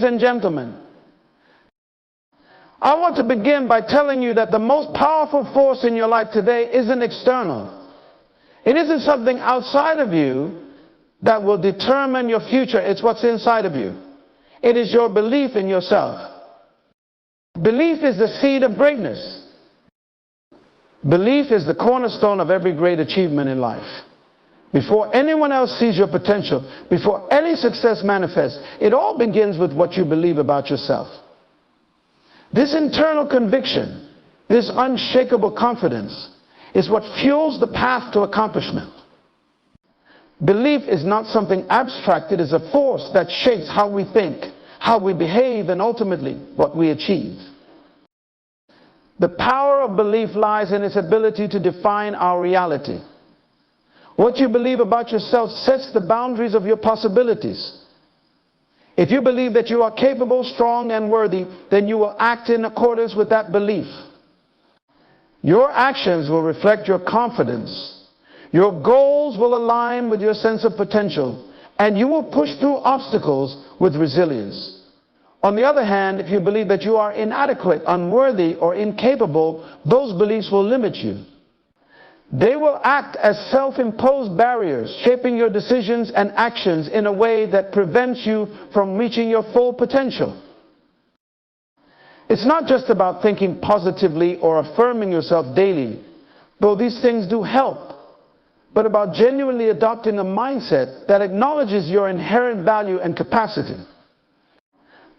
and gentlemen, I want to begin by telling you that the most powerful force in your life today isn't external. It isn't something outside of you that will determine your future. It's what's inside of you. It is your belief in yourself. Belief is the seed of greatness. Belief is the cornerstone of every great achievement in life. Before anyone else sees your potential, before any success manifests, it all begins with what you believe about yourself. This internal conviction, this unshakable confidence, is what fuels the path to accomplishment. Belief is not something abstract. It is a force that shapes how we think, how we behave, and ultimately what we achieve. The power of belief lies in its ability to define our reality. What you believe about yourself sets the boundaries of your possibilities. If you believe that you are capable, strong, and worthy, then you will act in accordance with that belief. Your actions will reflect your confidence. Your goals will align with your sense of potential, and you will push through obstacles with resilience. On the other hand, if you believe that you are inadequate, unworthy, or incapable, those beliefs will limit you. They will act as self-imposed barriers, shaping your decisions and actions in a way that prevents you from reaching your full potential. It's not just about thinking positively or affirming yourself daily, though these things do help, but about genuinely adopting a mindset that acknowledges your inherent value and capacity.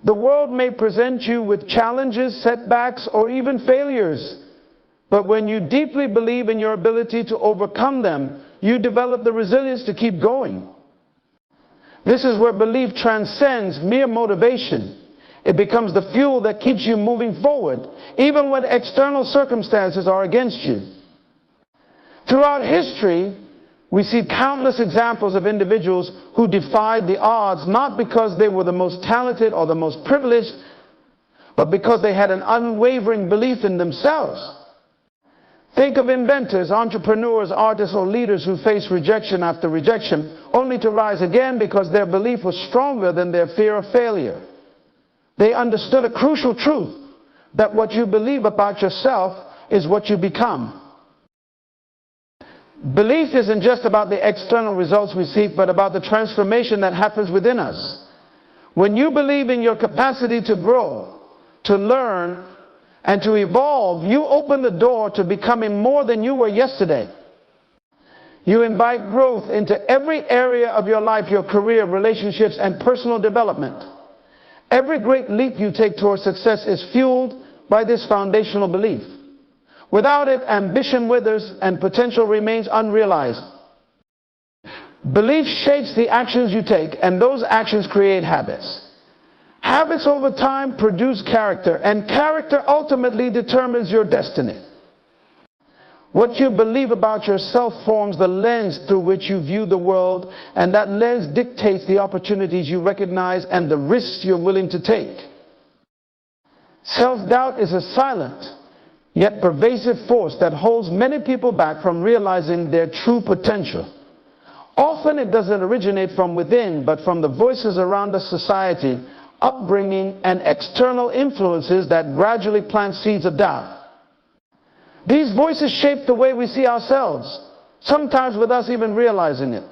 The world may present you with challenges, setbacks, or even failures. But when you deeply believe in your ability to overcome them, you develop the resilience to keep going. This is where belief transcends mere motivation. It becomes the fuel that keeps you moving forward, even when external circumstances are against you. Throughout history, we see countless examples of individuals who defied the odds, not because they were the most talented or the most privileged, but because they had an unwavering belief in themselves. Think of inventors, entrepreneurs, artists, or leaders who faced rejection after rejection, only to rise again because their belief was stronger than their fear of failure. They understood a crucial truth, that what you believe about yourself is what you become. Belief isn't just about the external results we seek, but about the transformation that happens within us. When you believe in your capacity to grow, to learn, and to evolve, you open the door to becoming more than you were yesterday. You invite growth into every area of your life, your career, relationships, and personal development. Every great leap you take towards success is fueled by this foundational belief. Without it, ambition withers and potential remains unrealized. Belief shapes the actions you take, and those actions create habits. Habits over time produce character, and character ultimately determines your destiny. What you believe about yourself forms the lens through which you view the world, and that lens dictates the opportunities you recognize and the risks you're willing to take. Self-doubt is a silent, yet pervasive force that holds many people back from realizing their true potential. Often it doesn't originate from within, but from the voices around the society, upbringing, and external influences that gradually plant seeds of doubt. These voices shape the way we see ourselves, sometimes with us even realizing it.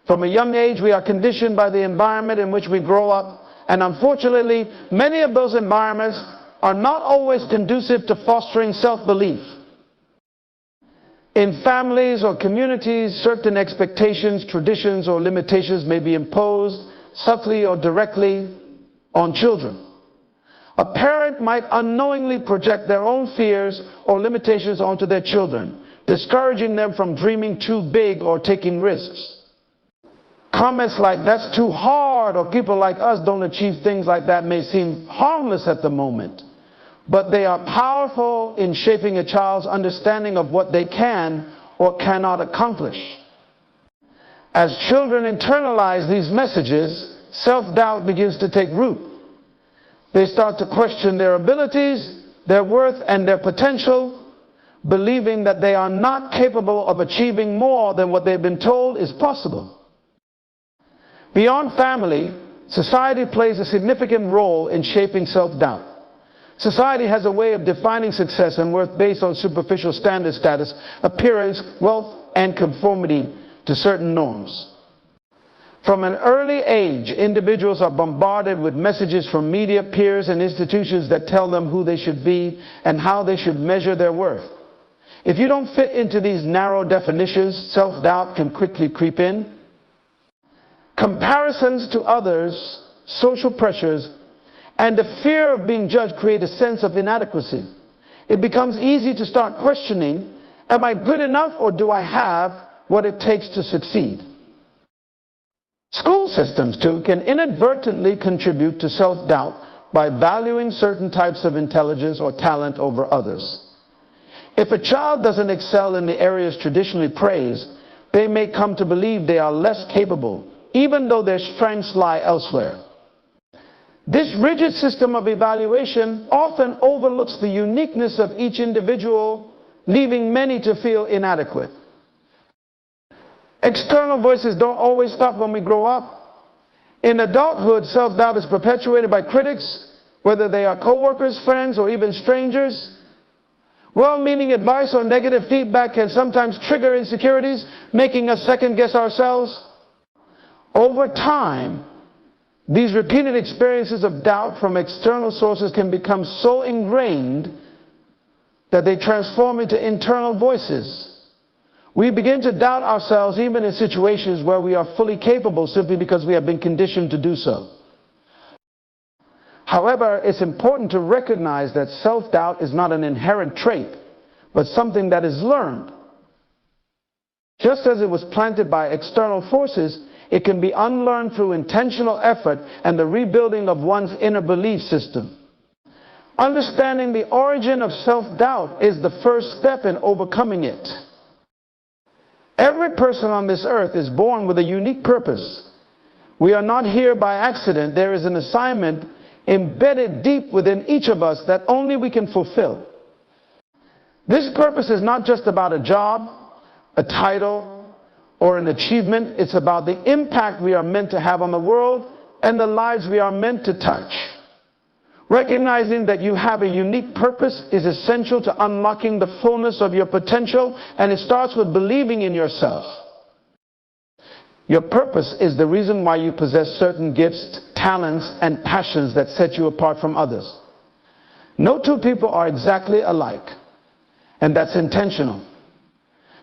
From a young age, we are conditioned by the environment in which we grow up, and unfortunately, many of those environments are not always conducive to fostering self-belief. In families or communities, certain expectations, traditions, or limitations may be imposed, subtly or directly, on children. A parent might unknowingly project their own fears or limitations onto their children, discouraging them from dreaming too big or taking risks. Comments like, "That's too hard," or "People like us don't achieve things like that," may seem harmless at the moment, but they are powerful in shaping a child's understanding of what they can or cannot accomplish. As children internalize these messages, self-doubt begins to take root. They start to question their abilities, their worth, and their potential, believing that they are not capable of achieving more than what they've been told is possible. Beyond family, Society plays a significant role in shaping self-doubt. Society has a way of defining success and worth based on superficial standard status, appearance, wealth, and conformity to certain norms. From an early age, individuals are bombarded with messages from media, peers, and institutions that tell them who they should be and how they should measure their worth. If you don't fit into these narrow definitions, self-doubt can quickly creep in. Comparisons to others, social pressures, and the fear of being judged create a sense of inadequacy. It becomes easy to start questioning, am I good enough or do I have what it takes to succeed? School systems, too, can inadvertently contribute to self-doubt by valuing certain types of intelligence or talent over others. If a child doesn't excel in the areas traditionally praised, they may come to believe they are less capable, even though their strengths lie elsewhere. This rigid system of evaluation often overlooks the uniqueness of each individual, leaving many to feel inadequate. External voices don't always stop when we grow up. In adulthood, self-doubt is perpetuated by critics, whether they are co-workers, friends, or even strangers. Well-meaning advice or negative feedback can sometimes trigger insecurities, making us second-guess ourselves. Over time, these repeated experiences of doubt from external sources can become so ingrained that they transform into internal voices. We begin to doubt ourselves even in situations where we are fully capable simply because we have been conditioned to do so. However, it's important to recognize that self-doubt is not an inherent trait, but something that is learned. Just as it was planted by external forces, it can be unlearned through intentional effort and the rebuilding of one's inner belief system. Understanding the origin of self-doubt is the first step in overcoming it. Every person on this earth is born with a unique purpose. We are not here by accident. There is an assignment embedded deep within each of us that only we can fulfill. This purpose is not just about a job, a title, or an achievement. It's about the impact we are meant to have on the world and the lives we are meant to touch. Recognizing that you have a unique purpose is essential to unlocking the fullness of your potential, and it starts with believing in yourself. Your purpose is the reason why you possess certain gifts, talents, and passions that set you apart from others. No two people are exactly alike, and that's intentional.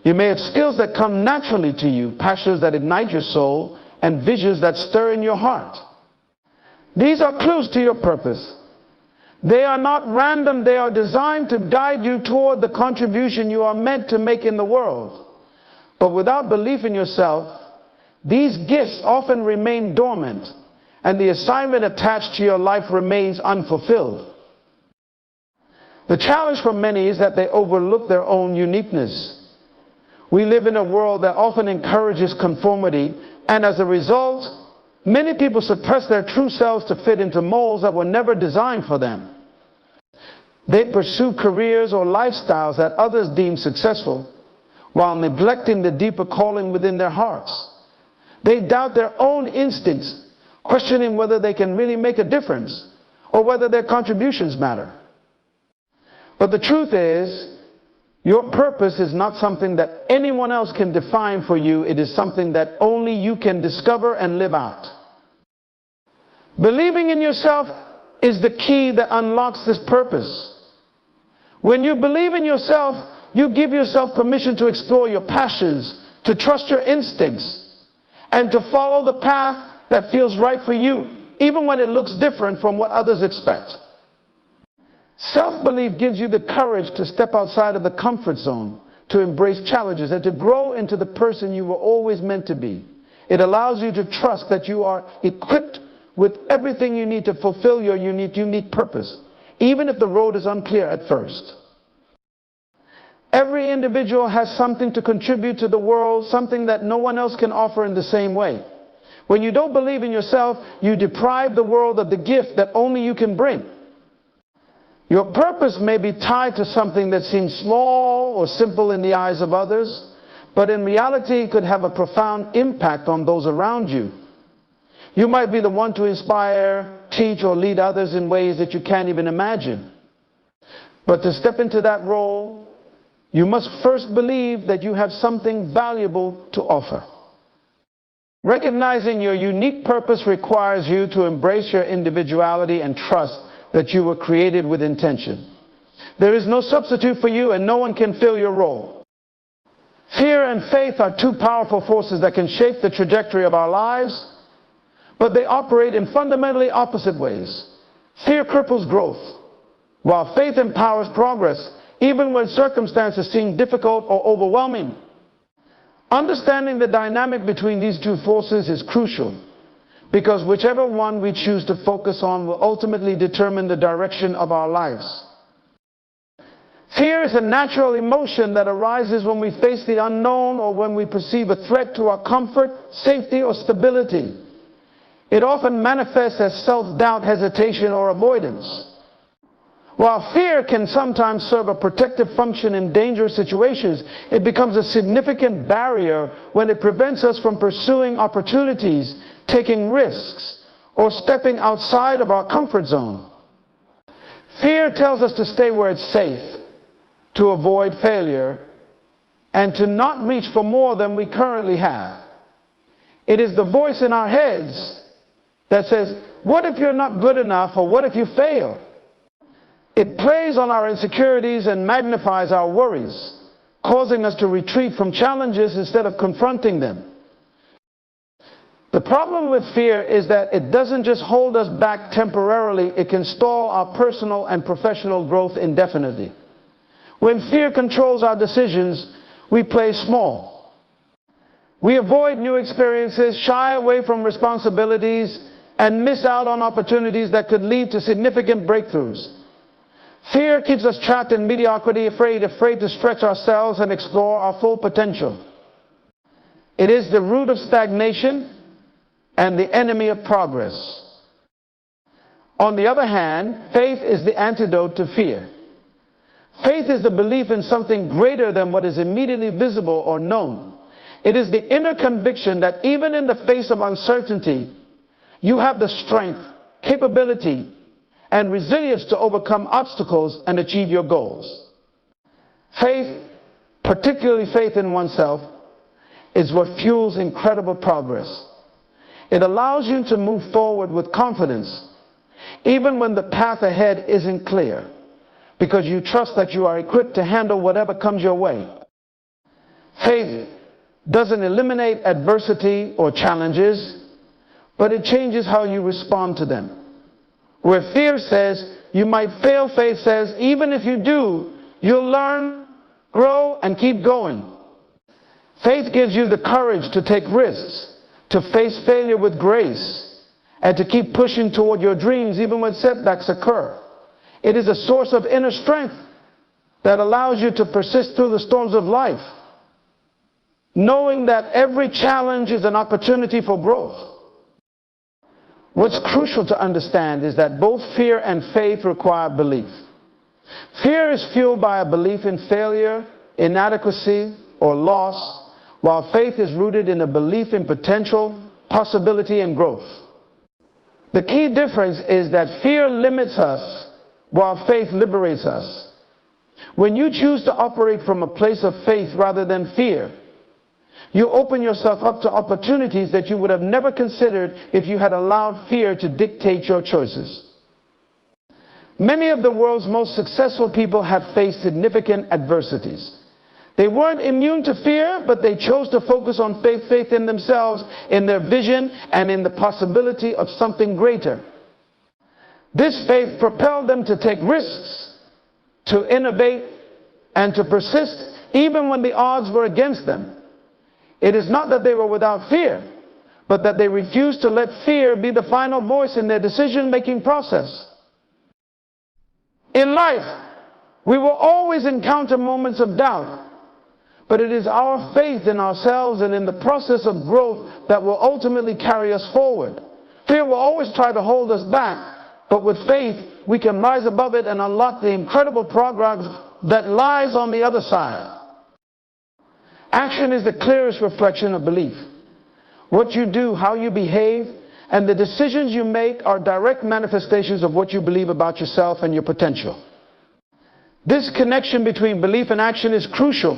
You may have skills that come naturally to you, passions that ignite your soul, and visions that stir in your heart. These are clues to your purpose. They are not random. They are designed to guide you toward the contribution you are meant to make in the world. But without belief in yourself, these gifts often remain dormant, and the assignment attached to your life remains unfulfilled. The challenge for many is that they overlook their own uniqueness. We live in a world that often encourages conformity, and as a result, many people suppress their true selves to fit into molds that were never designed for them. They pursue careers or lifestyles that others deem successful, while neglecting the deeper calling within their hearts. They doubt their own instincts, questioning whether they can really make a difference or whether their contributions matter. But the truth is, your purpose is not something that anyone else can define for you. It is something that only you can discover and live out. Believing in yourself is the key that unlocks this purpose. When you believe in yourself, you give yourself permission to explore your passions, to trust your instincts, and to follow the path that feels right for you, even when it looks different from what others expect. Self-belief gives you the courage to step outside of the comfort zone, to embrace challenges, and to grow into the person you were always meant to be. It allows you to trust that you are equipped with everything you need to fulfill your unique purpose, even if the road is unclear at first. Every individual has something to contribute to the world, something that no one else can offer in the same way. When you don't believe in yourself, you deprive the world of the gift that only you can bring. Your purpose may be tied to something that seems small or simple in the eyes of others, but in reality it could have a profound impact on those around you. You might be the one to inspire, teach, or lead others in ways that you can't even imagine. But to step into that role, you must first believe that you have something valuable to offer. Recognizing your unique purpose requires you to embrace your individuality and trust that you were created with intention. There is no substitute for you, and no one can fill your role. Fear and faith are two powerful forces that can shape the trajectory of our lives, but they operate in fundamentally opposite ways. Fear cripples growth, while faith empowers progress, even when circumstances seem difficult or overwhelming. Understanding the dynamic between these two forces is crucial, because whichever one we choose to focus on will ultimately determine the direction of our lives. Fear is a natural emotion that arises when we face the unknown or when we perceive a threat to our comfort, safety, or stability. It often manifests as self-doubt, hesitation, or avoidance. While fear can sometimes serve a protective function in dangerous situations, it becomes a significant barrier when it prevents us from pursuing opportunities, taking risks, or stepping outside of our comfort zone. Fear tells us to stay where it's safe, to avoid failure, and to not reach for more than we currently have. It is the voice in our heads that says, "What if you're not good enough?" or "What if you fail?" It plays on our insecurities and magnifies our worries, causing us to retreat from challenges instead of confronting them. The problem with fear is that it doesn't just hold us back temporarily, it can stall our personal and professional growth indefinitely. When fear controls our decisions, we play small. We avoid new experiences, shy away from responsibilities, and miss out on opportunities that could lead to significant breakthroughs. Fear keeps us trapped in mediocrity, afraid to stretch ourselves and explore our full potential. It is the root of stagnation and the enemy of progress. On the other hand, faith is the antidote to fear. Faith is the belief in something greater than what is immediately visible or known. It is the inner conviction that even in the face of uncertainty, you have the strength, capability, and resilience to overcome obstacles and achieve your goals. Faith, particularly faith in oneself, is what fuels incredible progress. It allows you to move forward with confidence, even when the path ahead isn't clear, because you trust that you are equipped to handle whatever comes your way. Faith doesn't eliminate adversity or challenges, but it changes how you respond to them. Where fear says you might fail, faith says even if you do, you'll learn, grow, and keep going. Faith gives you the courage to take risks, to face failure with grace, and to keep pushing toward your dreams even when setbacks occur. It is a source of inner strength that allows you to persist through the storms of life, knowing that every challenge is an opportunity for growth. What's crucial to understand is that both fear and faith require belief. Fear is fueled by a belief in failure, inadequacy, or loss, while faith is rooted in a belief in potential, possibility, and growth. The key difference is that fear limits us, while faith liberates us. When you choose to operate from a place of faith rather than fear, you open yourself up to opportunities that you would have never considered if you had allowed fear to dictate your choices. Many of the world's most successful people have faced significant adversities. They weren't immune to fear, but they chose to focus on faith in themselves, in their vision, and in the possibility of something greater. This faith propelled them to take risks, to innovate, and to persist even when the odds were against them. It is not that they were without fear, but that they refused to let fear be the final voice in their decision-making process. In life, we will always encounter moments of doubt, but it is our faith in ourselves and in the process of growth that will ultimately carry us forward. Fear will always try to hold us back, but with faith, we can rise above it and unlock the incredible progress that lies on the other side. Action is the clearest reflection of belief. What you do, how you behave, And the decisions you make are direct manifestations of what you believe about yourself and your potential. This connection between belief and action is crucial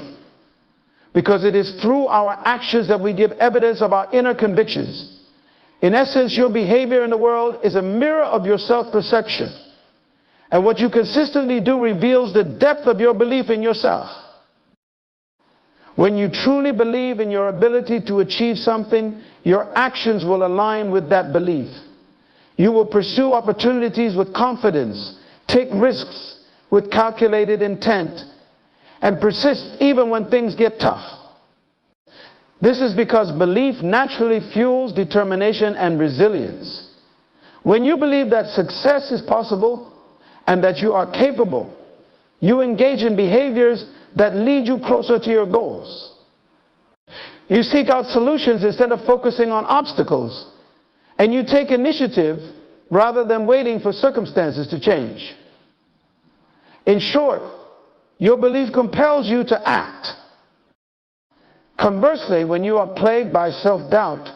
because it is through our actions that we give evidence of our inner convictions. In essence, your behavior in the world is a mirror of your self-perception. And what you consistently do reveals the depth of your belief in yourself. When you truly believe in your ability to achieve something, your actions will align with that belief. You will pursue opportunities with confidence, take risks with calculated intent, and persist even when things get tough. This is because belief naturally fuels determination and resilience. When you believe that success is possible and that you are capable, you engage in behaviors that lead you closer to your goals. You seek out solutions instead of focusing on obstacles, and you take initiative rather than waiting for circumstances to change. In short, your belief compels you to act. Conversely, when you are plagued by self-doubt,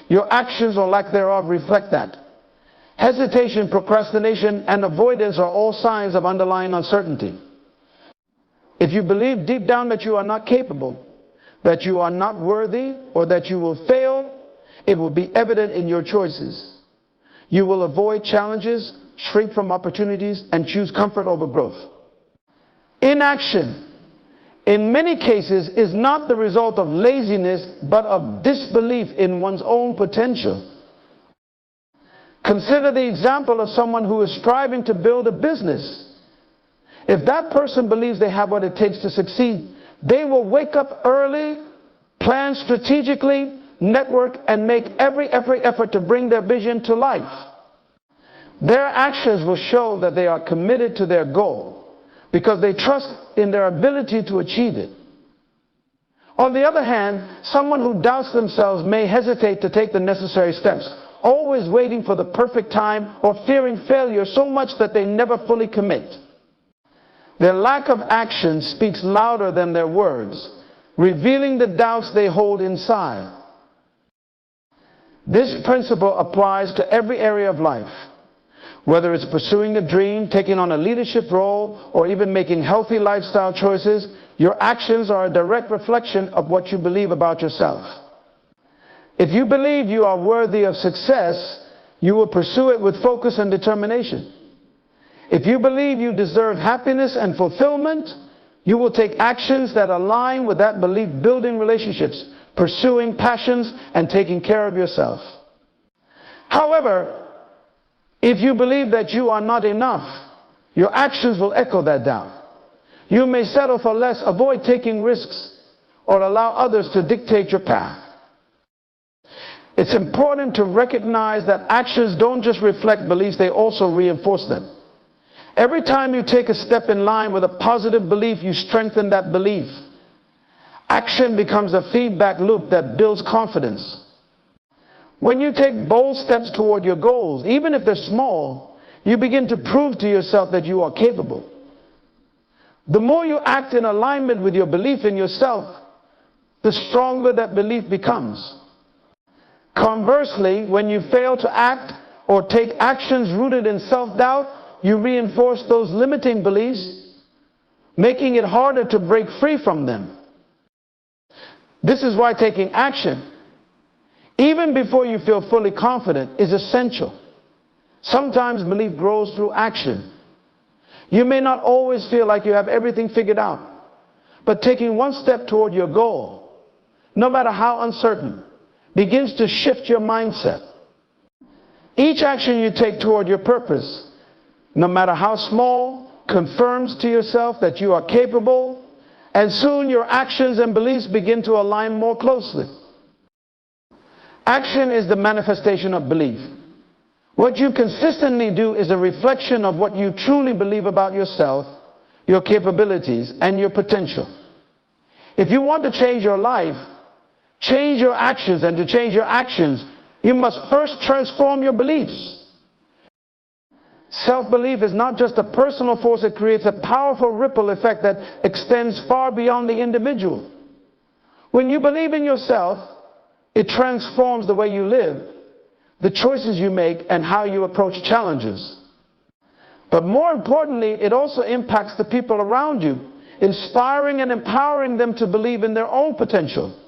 your actions or lack thereof reflect that. Hesitation, procrastination, and avoidance are all signs of underlying uncertainty. If you believe deep down that you are not capable, that you are not worthy, or that you will fail, it will be evident in your choices. You will avoid challenges, shrink from opportunities, and choose comfort over growth. Inaction, in many cases, is not the result of laziness, but of disbelief in one's own potential. Consider the example of someone who is striving to build a business. If that person believes they have what it takes to succeed, they will wake up early, plan strategically, network, and make every effort to bring their vision to life. Their actions will show that they are committed to their goal because they trust in their ability to achieve it. On the other hand, someone who doubts themselves may hesitate to take the necessary steps, always waiting for the perfect time or fearing failure so much that they never fully commit. Their lack of action speaks louder than their words, revealing the doubts they hold inside. This principle applies to every area of life. Whether it's pursuing a dream, taking on a leadership role, or even making healthy lifestyle choices, your actions are a direct reflection of what you believe about yourself. If you believe you are worthy of success, you will pursue it with focus and determination. If you believe you deserve happiness and fulfillment, you will take actions that align with that belief, building relationships, pursuing passions, and taking care of yourself. However, if you believe that you are not enough, your actions will echo that doubt. You may settle for less, avoid taking risks, or allow others to dictate your path. It's important to recognize that actions don't just reflect beliefs, they also reinforce them. Every time you take a step in line with a positive belief, you strengthen that belief. Action becomes a feedback loop that builds confidence. When you take bold steps toward your goals, even if they're small, you begin to prove to yourself that you are capable. The more you act in alignment with your belief in yourself, the stronger that belief becomes. Conversely, when you fail to act or take actions rooted in self-doubt, you reinforce those limiting beliefs, making it harder to break free from them. This is why taking action, even before you feel fully confident, is essential. Sometimes belief grows through action. You may not always feel like you have everything figured out, but taking one step toward your goal, no matter how uncertain, begins to shift your mindset. Each action you take toward your purpose, no matter how small, confirms to yourself that you are capable, and soon your actions and beliefs begin to align more closely. Action is the manifestation of belief. What you consistently do is a reflection of what you truly believe about yourself, your capabilities, and your potential. If you want to change your life, change your actions, and to change your actions, you must first transform your beliefs. Self-belief is not just a personal force, it creates a powerful ripple effect that extends far beyond the individual. When you believe in yourself, it transforms the way you live, the choices you make, and how you approach challenges. But more importantly, it also impacts the people around you, inspiring and empowering them to believe in their own potential.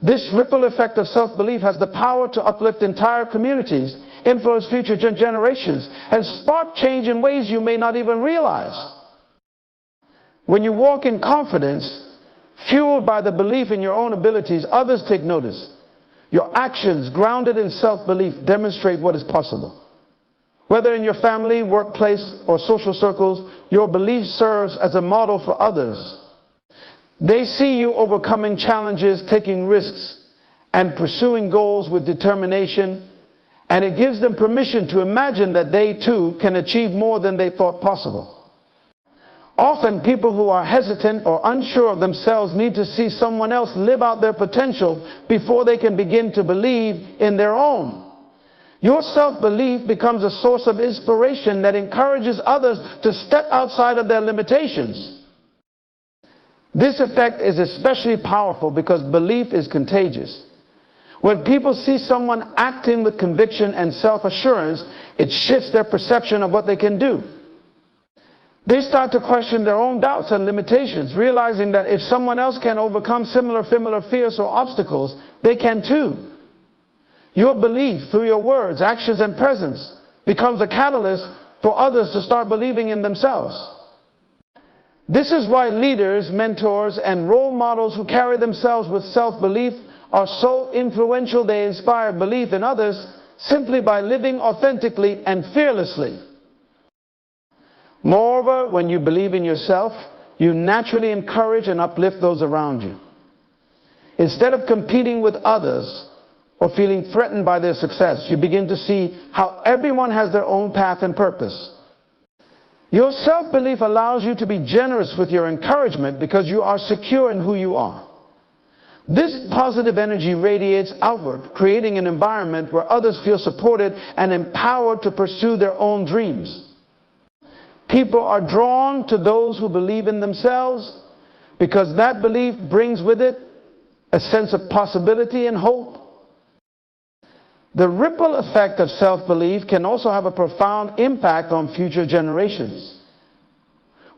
This ripple effect of self-belief has the power to uplift entire communities, influence future generations, and spark change in ways you may not even realize. When you walk in confidence, fueled by the belief in your own abilities, others take notice. Your actions, grounded in self-belief, demonstrate what is possible. Whether in your family, workplace, or social circles, your belief serves as a model for others. They see you overcoming challenges, taking risks, and pursuing goals with determination, and it gives them permission to imagine that they too can achieve more than they thought possible. Often, people who are hesitant or unsure of themselves need to see someone else live out their potential before they can begin to believe in their own. Your self-belief becomes a source of inspiration that encourages others to step outside of their limitations. This effect is especially powerful because belief is contagious. When people see someone acting with conviction and self-assurance, it shifts their perception of what they can do. They start to question their own doubts and limitations, realizing that if someone else can overcome similar fears or obstacles, they can too. Your belief through your words, actions, and presence becomes a catalyst for others to start believing in themselves. This is why leaders, mentors, and role models who carry themselves with self-belief are so influential. They inspire belief in others simply by living authentically and fearlessly. Moreover, when you believe in yourself, you naturally encourage and uplift those around you. Instead of competing with others or feeling threatened by their success, you begin to see how everyone has their own path and purpose. Your self-belief allows you to be generous with your encouragement because you are secure in who you are. This positive energy radiates outward, creating an environment where others feel supported and empowered to pursue their own dreams. People are drawn to those who believe in themselves because that belief brings with it a sense of possibility and hope. The ripple effect of self-belief can also have a profound impact on future generations.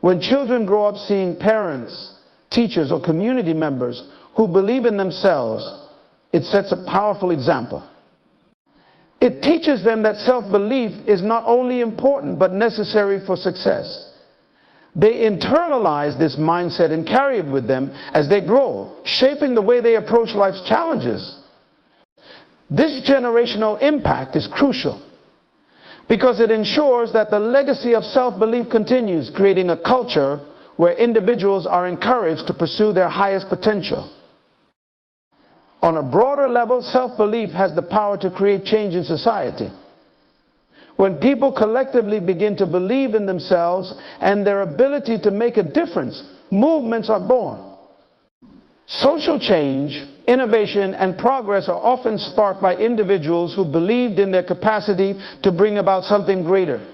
When children grow up seeing parents, teachers, or community members who believe in themselves, it sets a powerful example. It teaches them that self-belief is not only important but necessary for success. They internalize this mindset and carry it with them as they grow, shaping the way they approach life's challenges. This generational impact is crucial because it ensures that the legacy of self-belief continues, creating a culture where individuals are encouraged to pursue their highest potential. On a broader level, self-belief has the power to create change in society. When people collectively begin to believe in themselves and their ability to make a difference, movements are born. Social change, innovation, and progress are often sparked by individuals who believed in their capacity to bring about something greater.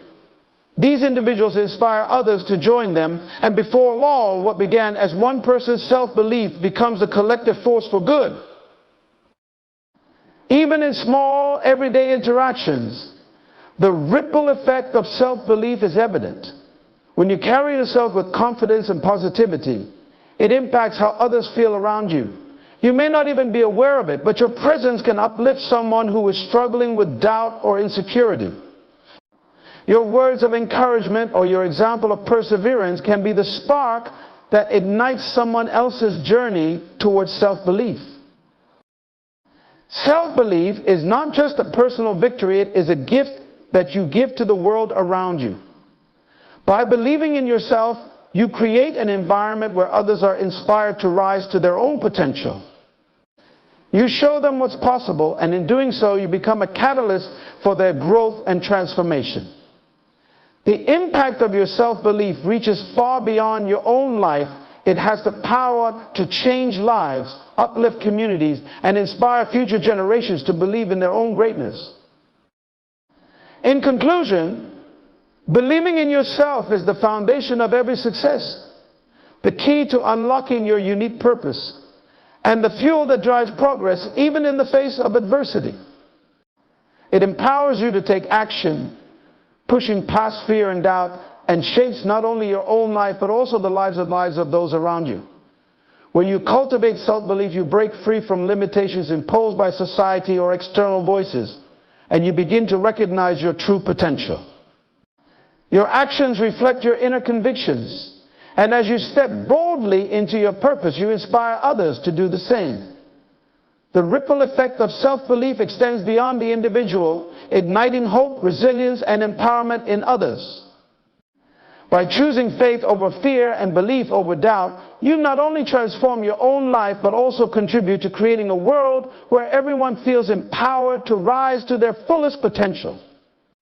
These individuals inspire others to join them, and before long, what began as one person's self-belief becomes a collective force for good. Even in small, everyday interactions, the ripple effect of self-belief is evident. When you carry yourself with confidence and positivity, it impacts how others feel around you. You may not even be aware of it, but your presence can uplift someone who is struggling with doubt or insecurity. Your words of encouragement or your example of perseverance can be the spark that ignites someone else's journey towards self-belief. Self-belief is not just a personal victory, it is a gift that you give to the world around you. By believing in yourself, you create an environment where others are inspired to rise to their own potential. You show them what's possible, and in doing so, you become a catalyst for their growth and transformation. The impact of your self-belief reaches far beyond your own life. It has the power to change lives, uplift communities, and inspire future generations to believe in their own greatness. In conclusion, believing in yourself is the foundation of every success, the key to unlocking your unique purpose, and the fuel that drives progress even in the face of adversity. It empowers you to take action, pushing past fear and doubt, and shapes not only your own life, but also the lives of those around you. When you cultivate self-belief, you break free from limitations imposed by society or external voices, and you begin to recognize your true potential. Your actions reflect your inner convictions, and as you step boldly into your purpose, you inspire others to do the same. The ripple effect of self-belief extends beyond the individual, igniting hope, resilience, and empowerment in others. By choosing faith over fear and belief over doubt, you not only transform your own life, but also contribute to creating a world where everyone feels empowered to rise to their fullest potential.